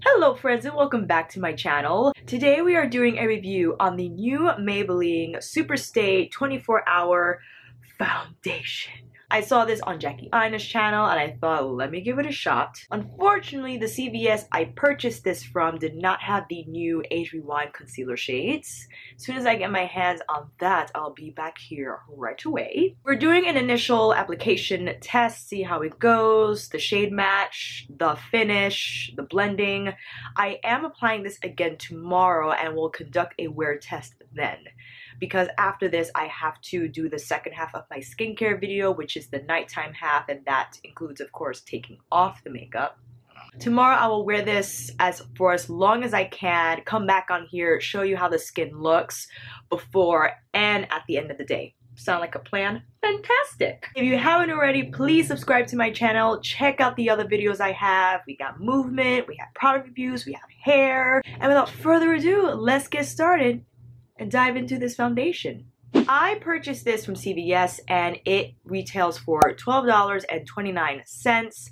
Hello friends and welcome back to my channel. Today we are doing a review on the new Maybelline Superstay 24-hour foundation. I saw this on Jackie Aina's channel and I thought, let me give it a shot. Unfortunately, the CVS I purchased this from did not have the new Age Rewind concealer shades. As soon as I get my hands on that, I'll be back here right away. We're doing an initial application test, see how it goes, the shade match, the finish, the blending. I am applying this again tomorrow and will conduct a wear test then. Because after this, I have to do the second half of my skincare video, which is the nighttime half, and that includes, of course, taking off the makeup. Tomorrow, I will wear this for as long as I can, come back on here, show you how the skin looks before and at the end of the day. Sound like a plan? Fantastic! If you haven't already, please subscribe to my channel. Check out the other videos I have. We got movement, we have product reviews, we have hair. And without further ado, let's get started and dive into this foundation. I purchased this from CVS and it retails for $12.29.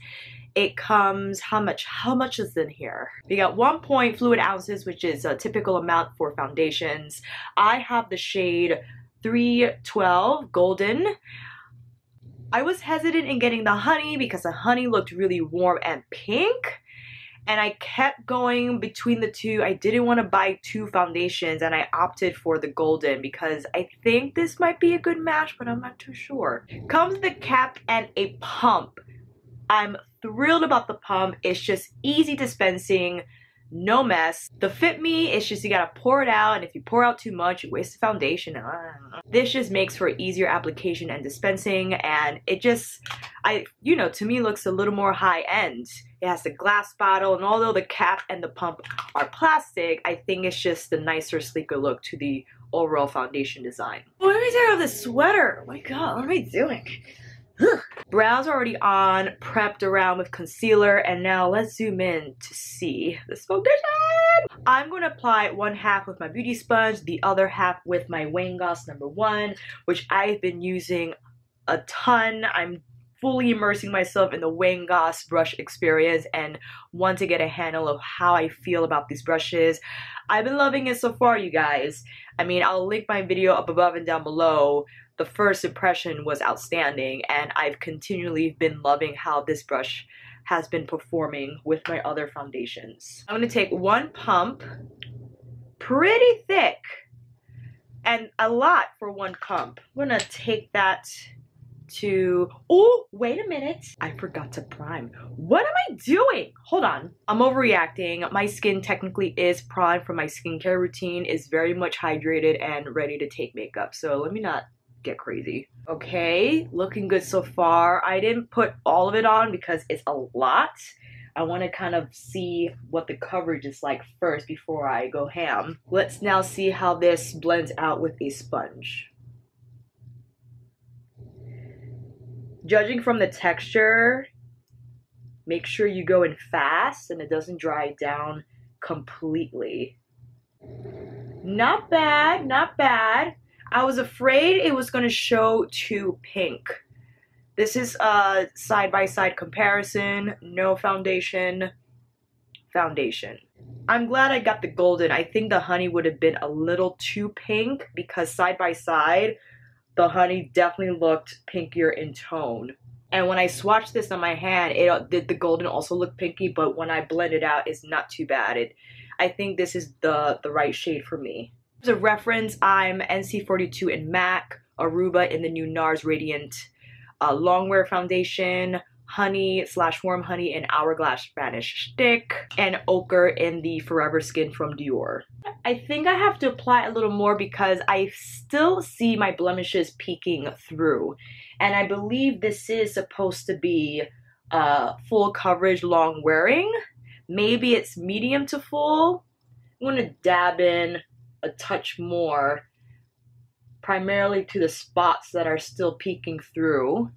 It comes, how much is in here? We got 1 fluid ounces, which is a typical amount for foundations. I have the shade 312 Golden. I was hesitant in getting the honey because the honey looked really warm and pink. And I kept going between the two. I didn't want to buy two foundations and I opted for the golden because I think this might be a good match, but I'm not too sure. Comes with a cap and a pump. I'm thrilled about the pump. It's just easy dispensing, no mess. The Fit Me, it's just you gotta pour it out, and if you pour out too much, you waste the foundation. This just makes for easier application and dispensing, and it just, to me looks a little more high-end. It has the glass bottle, and although the cap and the pump are plastic, I think it's just the nicer, sleeker look to the overall foundation design. Let me take off this sweater. Oh my god, what am I doing? Brows are already on, prepped around with concealer, and now let's zoom in to see this foundation. I'm going to apply one half with my beauty sponge, the other half with my Wayne Goss #1, which I've been using a ton. I'm fully immersing myself in the Wayne Goss brush experience and want to get a handle of how I feel about these brushes. I've been loving it so far, you guys. I mean, I'll link my video up above and down below. The first impression was outstanding, and I've continually been loving how this brush has been performing with my other foundations. I'm going to take one pump, pretty thick, and a lot for one pump. I'm going to take that to, oh, wait a minute. I forgot to prime. What am I doing? Hold on. I'm overreacting. My skin technically is primed for my skincare routine, is very much hydrated and ready to take makeup. So let me not get crazy. Okay, looking good so far. I didn't put all of it on because it's a lot. I want to kind of see what the coverage is like first before I go ham. Let's now see how this blends out with a sponge. Judging from the texture, make sure you go in fast and it doesn't dry down completely. Not bad, not bad. I was afraid it was going to show too pink. This is a side-by-side comparison. No foundation. Foundation. I'm glad I got the golden. I think the honey would have been a little too pink because side-by-side, the honey definitely looked pinkier in tone. And when I swatched this on my hand, the golden also look pinky, but when I blend it out, it's not too bad. I think this is the right shade for me. As a reference, I'm NC42 in MAC, Aruba in the new NARS Radiant Longwear Foundation, Honey / Warm Honey in Hourglass Spanish Stick, and Ochre in the Forever Skin from Dior. I think I have to apply a little more because I still see my blemishes peeking through. And I believe this is supposed to be full coverage long wearing. Maybe it's medium to full. I'm going to dab in a touch more, primarily to the spots that are still peeking through.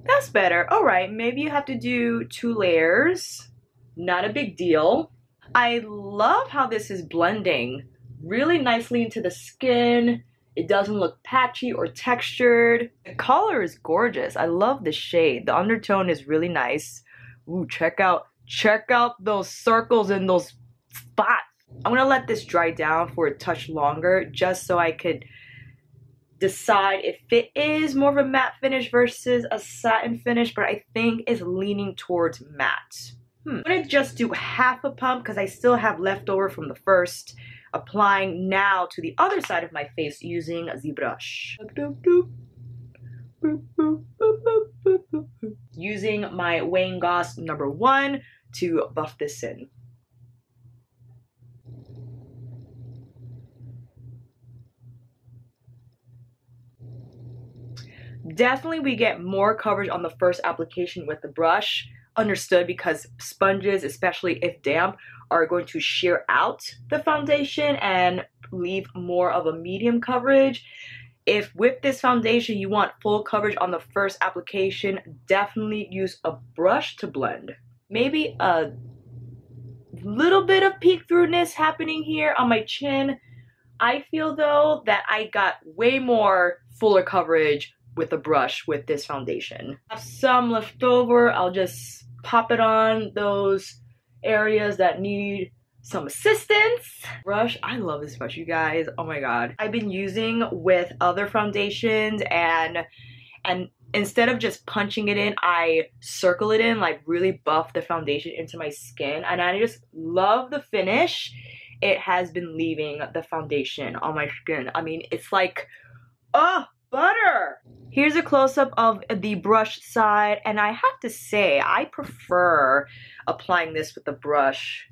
That's better. All right, maybe you have to do 2 layers. Not a big deal. I love how this is blending really nicely into the skin. It doesn't look patchy or textured. The color is gorgeous. I love the shade. The undertone is really nice. Ooh, check out those circles and those spots. I'm gonna let this dry down for a touch longer just so I could decide if it is more of a matte finish versus a satin finish, but I think it's leaning towards matte. I'm gonna just do half a pump because I still have leftover from the first. Applying now to the other side of my face using the brush. Using my Wayne Goss #1 to buff this in. Definitely we get more coverage on the first application with the brush. Understood, because sponges, especially if damp, are going to shear out the foundation and leave more of a medium coverage. If with this foundation you want full coverage on the first application, definitely use a brush to blend. Maybe a little bit of peek throughness happening here on my chin. I feel though that I got way more fuller coverage with a brush with this foundation. I have some left over. I'll just pop it on those areas that need some assistance. Brush, I love this brush, you guys. Oh my god. I've been using with other foundations and instead of just punching it in, I circle it in, like really buff the foundation into my skin, and I just love the finish it has been leaving the foundation on my skin. I mean, it's like, oh, butter. Here's a close-up of the brush side, and I have to say I prefer applying this with a brush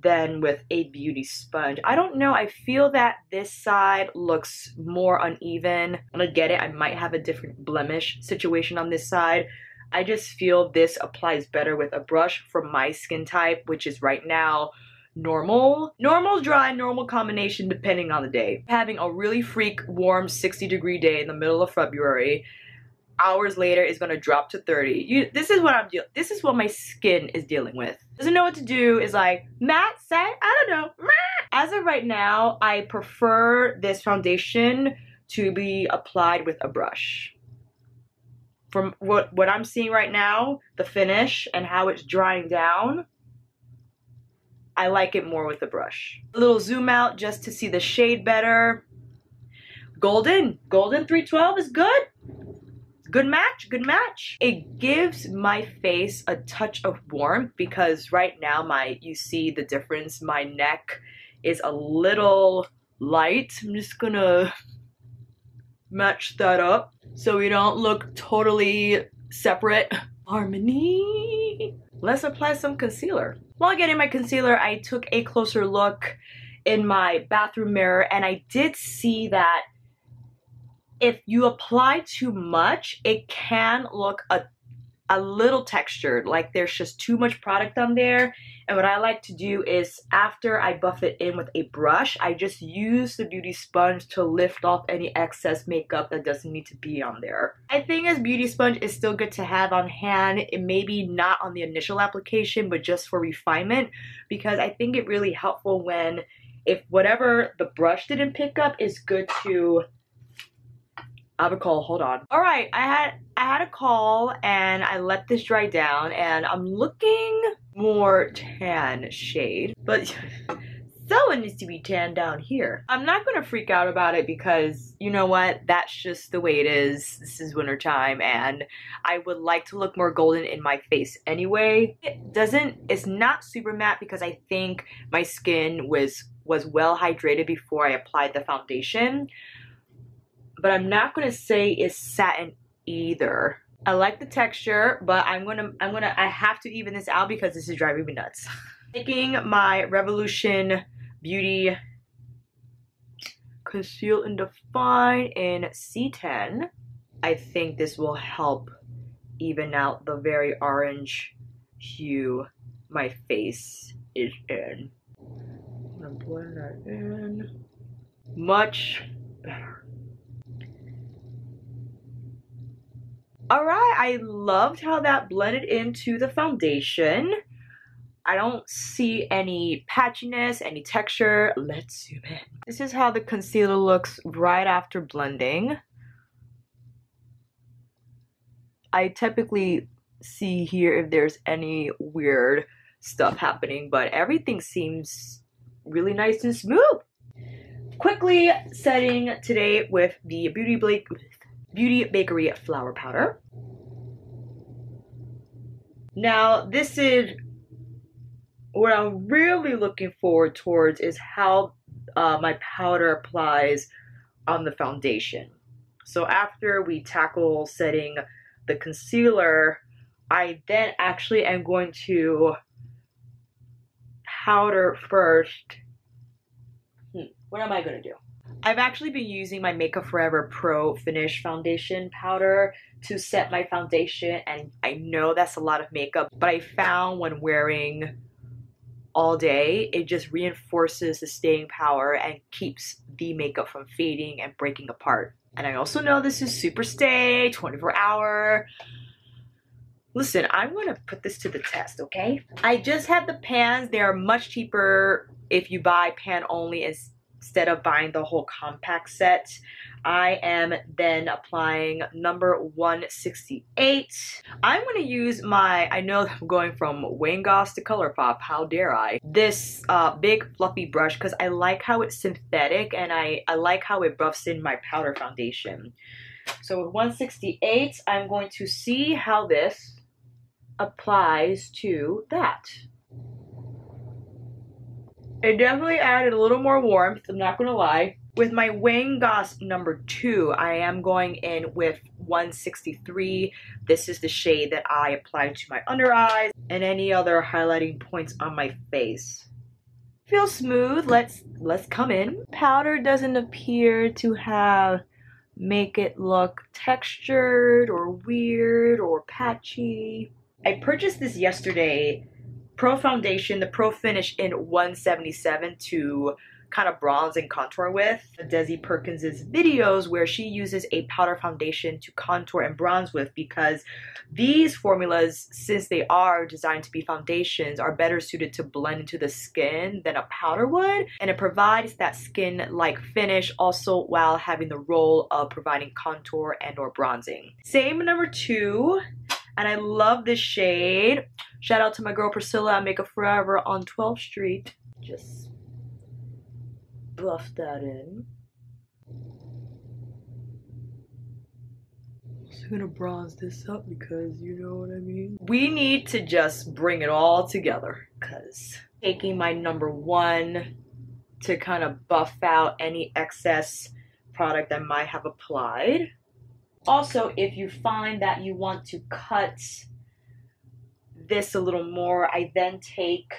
than with a beauty sponge. I don't know, I feel that this side looks more uneven. I'm gonna get it, I might have a different blemish situation on this side. I just feel this applies better with a brush for my skin type, which is right now normal, dry, normal combination depending on the day. Having a really freak warm 60-degree day in the middle of February, hours later it's gonna drop to 30. This is what my skin is dealing with. Doesn't know what to do, is like matte, satin, I don't know. As of right now, I prefer this foundation to be applied with a brush. From what I'm seeing right now, the finish and how it's drying down, I like it more with the brush. A little zoom out just to see the shade better. Golden 312 is good. Good match. It gives my face a touch of warmth because right now you see the difference. My neck is a little light. I'm just gonna match that up so we don't look totally separate. Harmony. Let's apply some concealer. While getting my concealer, I took a closer look in my bathroom mirror and I did see that if you apply too much, it can look a little textured, like there's just too much product on there. And what I like to do is after I buff it in with a brush, I just use the beauty sponge to lift off any excess makeup that doesn't need to be on there. I think this beauty sponge is still good to have on hand. It may be not on the initial application, but just for refinement, because I think it really helpful when, if whatever the brush didn't pick up, is good to... I have a call, hold on. All right, I had a call and I let this dry down and I'm looking more tan shade, but someone needs to be tan down here. I'm not gonna freak out about it because you know what? That's just the way it is. This is winter time and I would like to look more golden in my face anyway. It's not super matte because I think my skin was well hydrated before I applied the foundation. But I'm not gonna say it's satin either. I like the texture, but I have to even this out because this is driving me nuts. Taking my Revolution Beauty Conceal and Define in C10. I think this will help even out the very orange hue my face is in. I'm gonna blend that in. Much better. Alright, I loved how that blended into the foundation. I don't see any patchiness, any texture. Let's zoom in. This is how the concealer looks right after blending. I typically see here if there's any weird stuff happening, but everything seems really nice and smooth. Quickly setting today with the Beauty Bakery flour powder. Now this is what I'm really looking forward towards, is how my powder applies on the foundation. So after we tackle setting the concealer, I then actually am going to powder first. What am I gonna do? I've actually been using my Makeup Forever Pro Finish Foundation powder to set my foundation, and I know that's a lot of makeup, but I found when wearing all day, it just reinforces the staying power and keeps the makeup from fading and breaking apart. And I also know this is Superstay 24 hour. Listen, I'm gonna put this to the test, okay? I just have the pans. They are much cheaper if you buy pan only instead of buying the whole compact set. I am then applying number 168. I'm going to use my, I know I'm going from Wayne Goss to ColourPop, how dare I, this big fluffy brush, because I like how it's synthetic and I like how it buffs in my powder foundation. So with 168, I'm going to see how this applies to that. It definitely added a little more warmth, I'm not gonna lie. With my Wayne Goss number 2, I am going in with 163. This is the shade that I applied to my under eyes and any other highlighting points on my face. Feels smooth. Let's come in. Powder doesn't appear to make it look textured or weird or patchy. I purchased this yesterday. Pro Foundation, the Pro Finish in 177 to kind of bronze and contour with. Desi Perkins's videos where she uses a powder foundation to contour and bronze with, because these formulas, since they are designed to be foundations, are better suited to blend into the skin than a powder would, and it provides that skin-like finish also while having the role of providing contour and or bronzing. Same number 2. And I love this shade. Shout out to my girl Priscilla at Makeup Forever on 12th Street. Just buff that in. I'm just gonna bronze this up because you know what I mean. We need to just bring it all together, because taking my number 1 to kind of buff out any excess product I might have applied. Also, if you find that you want to cut this a little more, I then take,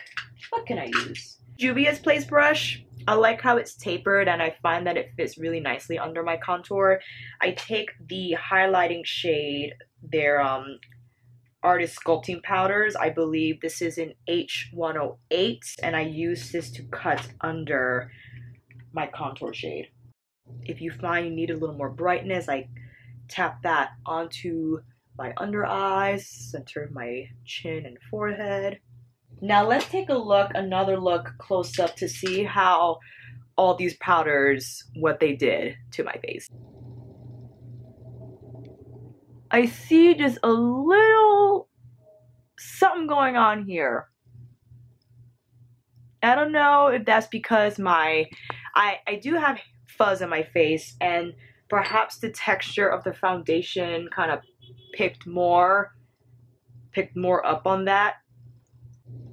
what can I use? Juvia's Place brush. I like how it's tapered and I find that it fits really nicely under my contour. I take the highlighting shade, their Artist Sculpting Powders. I believe this is in H108, and I use this to cut under my contour shade. If you find you need a little more brightness, I tap that onto my under eyes, center of my chin and forehead. Now let's take a look, another look close up to see how all these powders, what they did to my face. I see just a little something going on here. I don't know if that's because I do have fuzz on my face, and perhaps the texture of the foundation kind of picked more up on that.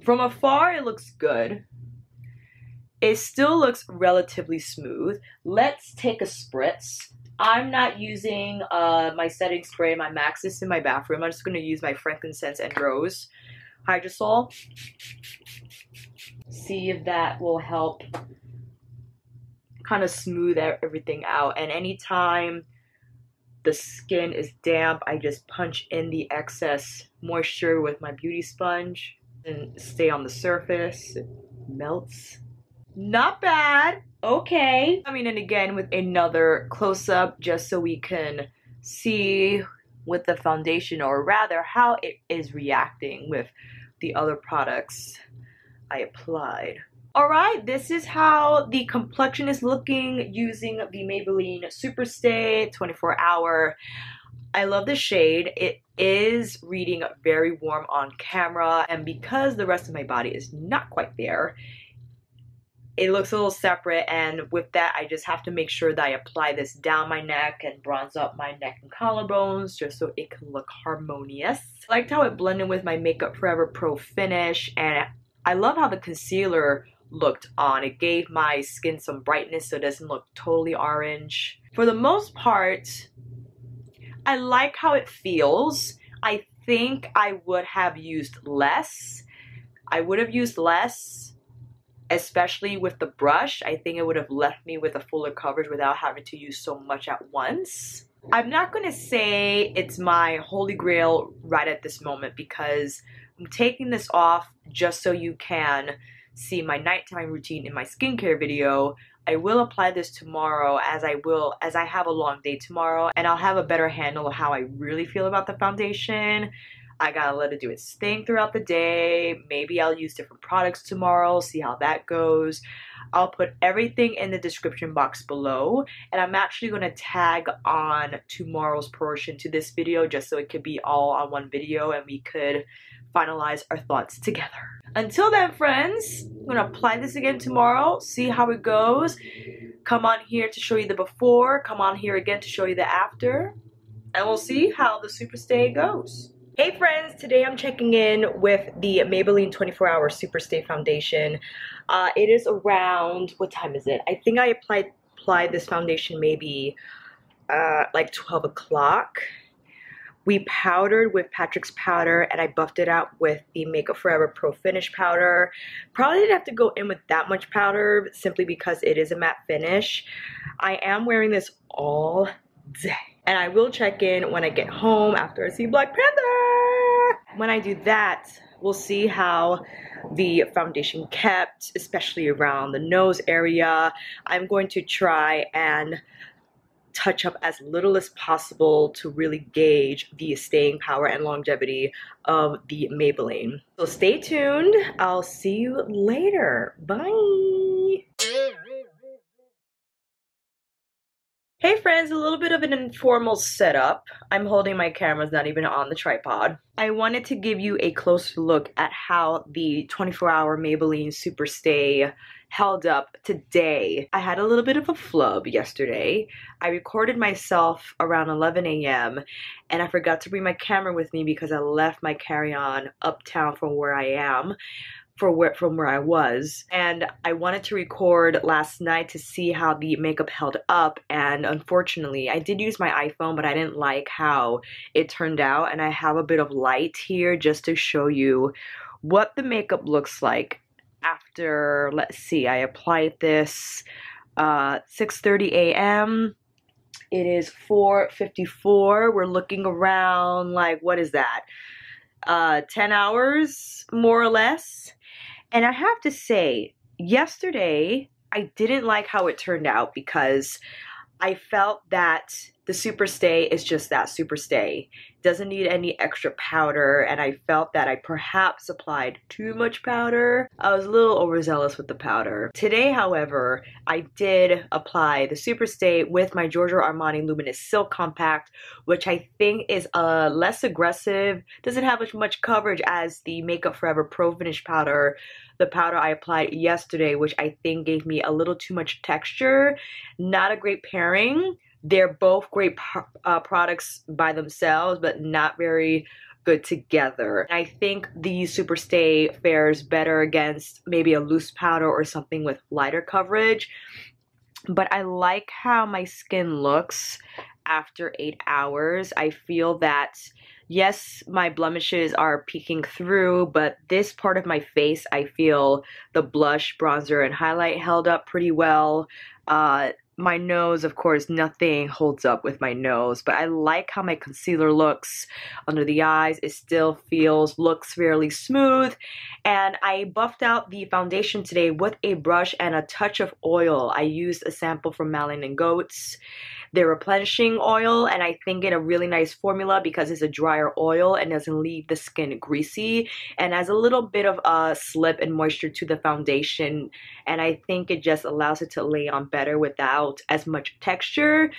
From afar, it looks good. It still looks relatively smooth. Let's take a spritz. I'm not using my setting spray, my Maxis in my bathroom. I'm just going to use my frankincense and rose hydrosol. See if that will help kind of smooth everything out. And anytime the skin is damp, I just punch in the excess moisture with my beauty sponge and stay on the surface. It melts. Not bad. Okay. Coming in again with another close-up just so we can see with the foundation, or rather how it is reacting with the other products I applied. Alright, this is how the complexion is looking using the Maybelline Superstay 24 Hour. I love the shade. It is reading very warm on camera, and because the rest of my body is not quite there, it looks a little separate, and with that I just have to make sure that I apply this down my neck and bronze up my neck and collarbones just so it can look harmonious. I liked how it blended with my Makeup Forever Pro finish, and I love how the concealer looked on. It gave my skin some brightness so it doesn't look totally orange. For the most part, I like how it feels. I think I would have used less. I would have used less, especially with the brush. I think it would have left me with a fuller coverage without having to use so much at once. I'm not going to say it's my holy grail right at this moment because I'm taking this off just so you can see my nighttime routine in my skincare video. I will apply this tomorrow as I have a long day tomorrow, and I'll have a better handle of how I really feel about the foundation. I gotta let it do its thing throughout the day. Maybe I'll use different products tomorrow, see how that goes. I'll put everything in the description box below, and I'm actually going to tag on tomorrow's portion to this video just so it could be all on one video and we could finalize our thoughts together. Until then, friends, I'm going to apply this again tomorrow, see how it goes. Come on here to show you the before, come on here again to show you the after, and we'll see how the Superstay goes. Hey friends, today I'm checking in with the Maybelline 24 Hour Superstay Foundation. It is around, what time is it? I think I applied this foundation maybe like 12 o'clock. We powdered with Patrick's powder and I buffed it out with the Makeup Forever Pro Finish powder. Probably didn't have to go in with that much powder simply because it is a matte finish. I am wearing this all day. And I will check in when I get home after I see Black Panther. When I do that, we'll see how the foundation kept, especially around the nose area. I'm going to try and touch up as little as possible to really gauge the staying power and longevity of the Maybelline. So stay tuned. I'll see you later. Bye. Hey friends, a little bit of an informal setup. I'm holding my cameras not even on the tripod. I wanted to give you a closer look at how the 24-hour Maybelline Superstay held up today. I had a little bit of a flub yesterday. I recorded myself around 11 a.m. and I forgot to bring my camera with me because I left my carry-on uptown from where I am. From where I was, and I wanted to record last night to see how the makeup held up, and unfortunately I did use my iPhone, but I didn't like how it turned out, and I have a bit of light here just to show you what the makeup looks like after, let's see, I applied this 6:30 a.m. It is 4:54. We're looking around like, what is that? 10 hours more or less. And I have to say, yesterday, I didn't like how it turned out because I felt that the Superstay is just that Superstay. Doesn't need any extra powder, and I felt that I perhaps applied too much powder. I was a little overzealous with the powder. Today, however, I did apply the Superstay with my Giorgio Armani Luminous Silk Compact, which I think is less aggressive, doesn't have as much coverage as the Makeup Forever Pro Finish powder, the powder I applied yesterday, which I think gave me a little too much texture. Not a great pairing. They're both great products by themselves, but not very good together. I think the Superstay fares better against maybe a loose powder or something with lighter coverage. But I like how my skin looks after 8 hours. I feel that, yes, my blemishes are peeking through, but this part of my face, I feel the blush, bronzer, and highlight held up pretty well. My nose, of course, nothing holds up with my nose, but I like how my concealer looks under the eyes. It still looks fairly smooth. And I buffed out the foundation today with a brush and a touch of oil. I used a sample from Malin & Goats. their replenishing oil, and I think in a really nice formula because it's a drier oil and doesn't leave the skin greasy and has a little bit of a slip and moisture to the foundation, and I think it just allows it to lay on better without as much texture,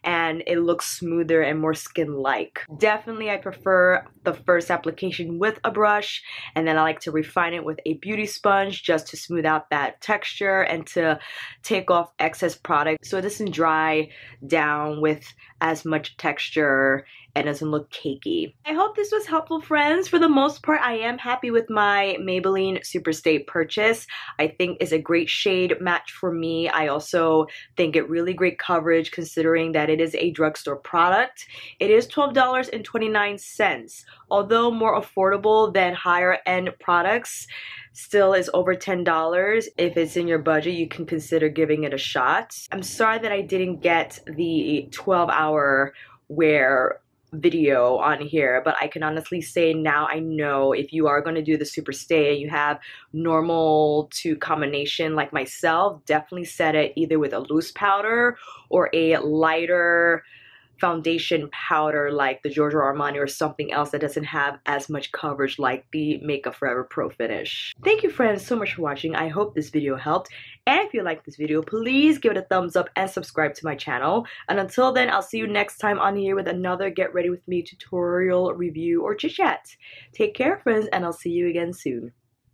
and it looks smoother and more skin-like. Definitely I prefer the first application with a brush, and then I like to refine it with a beauty sponge just to smooth out that texture and to take off excess product so it doesn't dry down with as much texture and doesn't look cakey. I hope this was helpful, friends. For the most part, I am happy with my Maybelline Superstay purchase. I think it's a great shade match for me. I also think it really great coverage considering that it is a drugstore product. It is $12.29. Although more affordable than higher end products, still is over $10. If it's in your budget, you can consider giving it a shot. I'm sorry that I didn't get the 12-hour wear video on here, but I can honestly say now I know if you are going to do the Superstay and you have normal to combination like myself, definitely set it either with a loose powder or a lighter foundation powder like the Giorgio Armani or something else that doesn't have as much coverage like the Makeup Forever Pro Finish. Thank you, friends, so much for watching. I hope this video helped, and if you like this video, please give it a thumbs up and subscribe to my channel. And until then, I'll see you next time on here with another Get Ready With Me tutorial, review, or chit chat. Take care, friends, and I'll see you again soon.